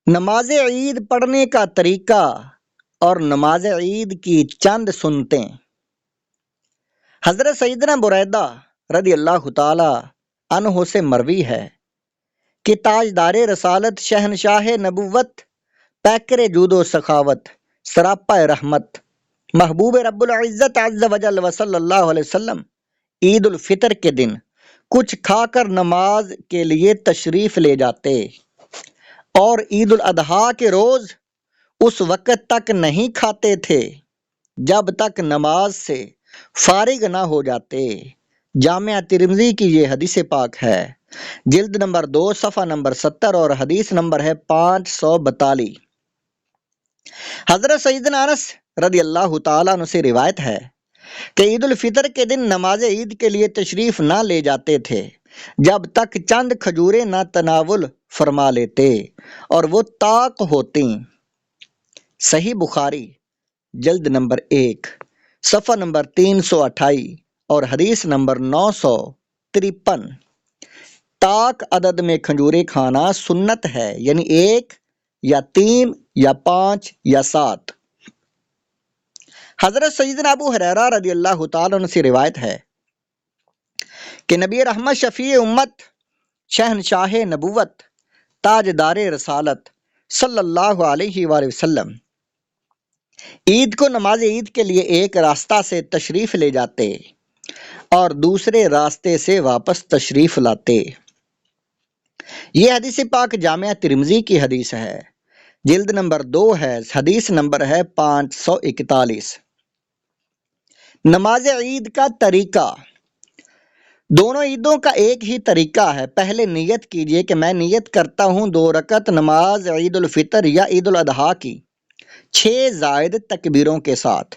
نماز عید پڑھنے کا طریقہ اور نماز عید کی چند سنتیں۔ حضرت سیدنا بریدہ رضی اللہ تعالی عنہ سے مروی ہے کہ تاجدار رسالت، شہنشاہ نبوت، پیکر جود و سخاوت، سراپا رحمت، محبوب رب العزت عز و جل وصلی اللہ علیہ وسلم عید الفطر کے دن کچھ کھا کر نماز کے لیے تشریف لے جاتے اور عید الاضحیٰ کے روز اس وقت تک نہیں کھاتے تھے جب تک نماز سے فارغ نہ ہو جاتے۔ جامعہ ترمذی کی یہ حدیث پاک ہے، جلد نمبر 2 صفحہ نمبر 70 اور حدیث نمبر ہے 542۔ حضرت سیدنا انس رضی اللہ تعالیٰ عنہ سے روایت ہے کہ عید الفطر کے دن نماز عید کے لیے تشریف نہ لے جاتے تھے جب تک چند کھجوریں نہ تناول فرما لیتے اور وہ طاق ہوتی۔ صحیح بخاری جلد نمبر 1 صفحہ نمبر 328 اور حدیث نمبر 953۔ طاق عدد میں کھجوریں کھانا سنت ہے، یعنی 1 یا 3 یا 5 یا 7۔ حضرت سیدنا ابو ہریرہ رضی اللہ تعالیٰ عنہ سے روایت ہے کہ نبی رحمت، شفیع امت، شہنشاہ نبوت، تاجدار رسالت صلی اللہ علیہ وآلہ وسلم عید کو نماز عید کے لیے ایک راستہ سے تشریف لے جاتے اور دوسرے راستے سے واپس تشریف لاتے۔ یہ حدیث پاک جامعہ ترمذی کی حدیث ہے، جلد نمبر 2 ہے، حدیث نمبر ہے 541۔ نماز عید کا طریقہ۔ دونوں عیدوں کا ایک ہی طریقہ ہے۔ پہلے نیت کیجئے کہ میں نیت کرتا ہوں 2 رکعت نماز عید الفطر یا عید الاضحیٰ کی 6 زائد تکبیروں کے ساتھ،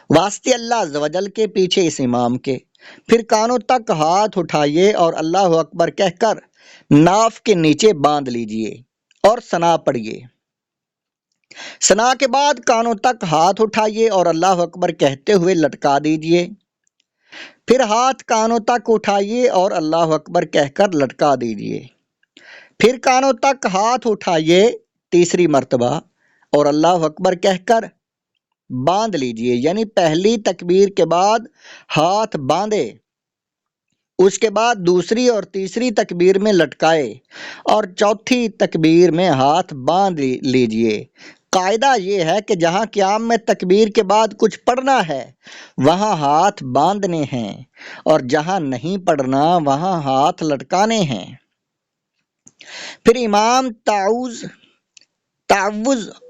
واسطے اللہ عز و جل کے پیچھے اس امام کے۔ پھر کانوں تک ہاتھ اٹھائیے اور اللہ اکبر کہہ کر ناف کے نیچے باندھ لیجئے اور ثنا پڑھیے۔ ثنا کے بعد کانوں تک ہاتھ اٹھائیے اور اللہ اکبر کہتے ہوئے لٹکا دیجئے۔ پھر ہاتھ کانوں تک اٹھائیے اور اللہ اکبر کہہ کر لٹکا دیجئے۔ پھر کانوں تک ہاتھ اٹھائیے تیسری مرتبہ اور اللہ اکبر کہہ کر باندھ لیجئے، یعنی پہلی تکبیر کے بعد ہاتھ باندھے، اس کے بعد دوسری اور تیسری تکبیر میں لٹکائے اور چوتھی تکبیر میں ہاتھ باندھ لیجئے۔ قاعدہ یہ ہے کہ جہاں قیام میں تکبیر کے بعد کچھ پڑھنا ہے وہاں ہاتھ باندھنے ہیں، اور جہاں نہیں پڑھنا وہاں ہاتھ لٹکانے ہیں۔ پھر امام تعوذ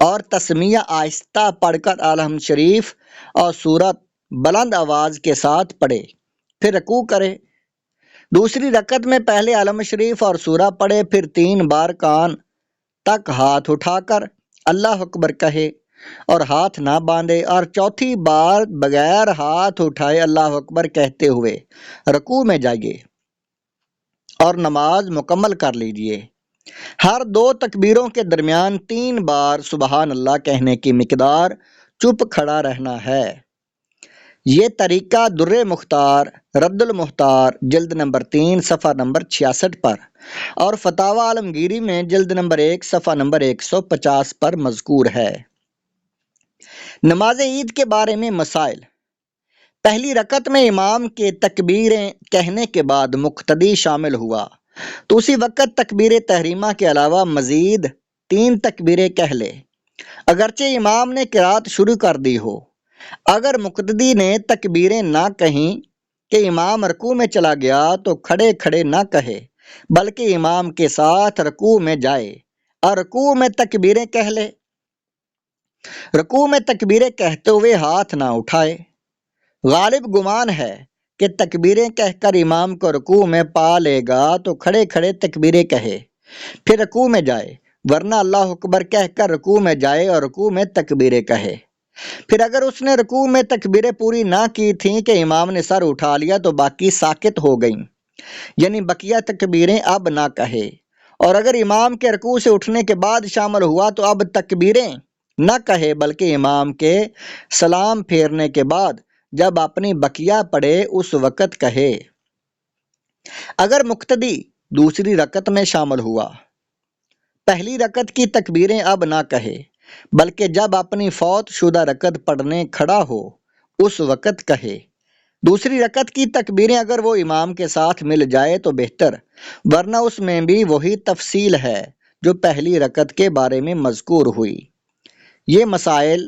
اور تسمیہ آہستہ پڑھ کر الحمد شریف اور سورت بلند آواز کے ساتھ پڑھے، پھر رکوع کرے۔ دوسری رکعت میں پہلے الحمد شریف اور سورہ پڑھے، پھر 3 بار کان تک ہاتھ اٹھا کر اللہ اکبر کہے اور ہاتھ نہ باندھے، اور چوتھی بار بغیر ہاتھ اٹھائے اللہ اکبر کہتے ہوئے رکوع میں جائیے اور نماز مکمل کر لیجئے۔ ہر 2 تکبیروں کے درمیان 3 بار سبحان اللہ کہنے کی مقدار چپ کھڑا رہنا ہے۔ یہ طریقہ در مختار، رد المختار، جلد نمبر 3 صفحہ نمبر 66 پر اور فتاوی عالمگیری میں جلد نمبر 1 صفحہ نمبر 150 پر مذکور ہے۔ نماز عید کے بارے میں مسائل۔ پہلی رکعت میں امام کے تکبیریں کہنے کے بعد مقتدی شامل ہوا تو اسی وقت تکبیر تحریمہ کے علاوہ مزید 3 تکبیریں کہہ لے، اگرچہ امام نے قرات شروع کر دی ہو۔ اگر مقتدی نے تکبیریں نہ کہیں کہ امام رکوع میں چلا گیا تو کھڑے کھڑے نہ کہے، بلکہ امام کے ساتھ رکوع میں جائے اور رکوع میں تکبیریں کہہ لے۔ رکوع میں تکبیریں کہتے ہوئے ہاتھ نہ اٹھائے۔ غالب گمان ہے کہ تکبیریں کہہ کر امام کو رکوع میں پا لے گا تو کھڑے کھڑے تکبیریں کہے، پھر رکوع میں جائے، ورنہ اللہ اکبر کہہ کر رکوع میں جائے اور رکوع میں تکبیریں کہے۔ پھر اگر اس نے رکوع میں تکبیریں پوری نہ کی تھیں کہ امام نے سر اٹھا لیا تو باقی ساکت ہو گئیں، یعنی بقیہ تکبیریں اب نہ کہے، اور اگر امام کے رکوع سے اٹھنے کے بعد شامل ہوا تو اب تکبیریں نہ کہے، بلکہ امام کے سلام پھیرنے کے بعد جب اپنی بقیہ پڑھے اس وقت کہے۔ اگر مقتدی دوسری رکعت میں شامل ہوا پہلی رکعت کی تکبیریں اب نہ کہے، بلکہ جب اپنی فوت شدہ رکعت پڑھنے کھڑا ہو اس وقت کہے۔ دوسری رکعت کی تکبیریں اگر وہ امام کے ساتھ مل جائے تو بہتر، ورنہ اس میں بھی وہی تفصیل ہے جو پہلی رکعت کے بارے میں مذکور ہوئی۔ یہ مسائل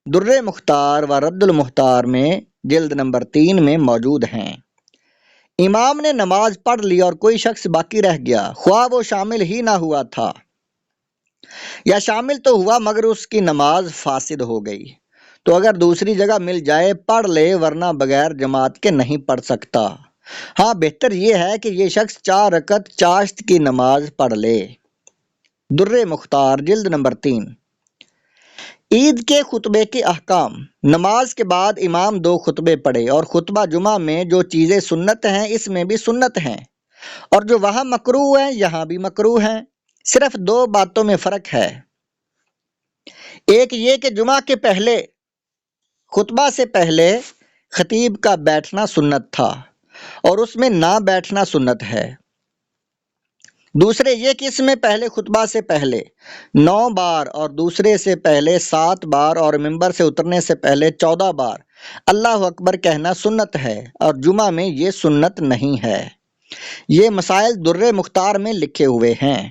در مختار و رد المختار میں جلد نمبر 3 میں موجود ہیں۔ امام نے نماز پڑھ لی اور کوئی شخص باقی رہ گیا، خواہ وہ شامل ہی نہ ہوا تھا یا شامل تو ہوا مگر اس کی نماز فاسد ہو گئی، تو اگر دوسری جگہ مل جائے پڑھ لے، ورنہ بغیر جماعت کے نہیں پڑھ سکتا۔ ہاں بہتر یہ ہے کہ یہ شخص 4 رکعت چاشت کی نماز پڑھ لے۔ در مختار جلد نمبر 3۔ عید کے خطبے کے احکام۔ نماز کے بعد امام 2 خطبے پڑھے، اور خطبہ جمعہ میں جو چیزیں سنت ہیں اس میں بھی سنت ہیں، اور جو وہاں مکروہ ہیں یہاں بھی مکروہ ہیں، صرف 2 باتوں میں فرق ہے۔ ایک یہ کہ جمعہ کے پہلے خطبہ سے پہلے خطیب کا بیٹھنا سنت تھا اور اس میں نہ بیٹھنا سنت ہے۔ دوسرے یہ کہ اس میں پہلے خطبہ سے پہلے 9 بار اور دوسرے سے پہلے 7 بار اور ممبر سے اترنے سے پہلے 14 بار اللہ اکبر کہنا سنت ہے، اور جمعہ میں یہ سنت نہیں ہے۔ یہ مسائل در مختار میں لکھے ہوئے ہیں۔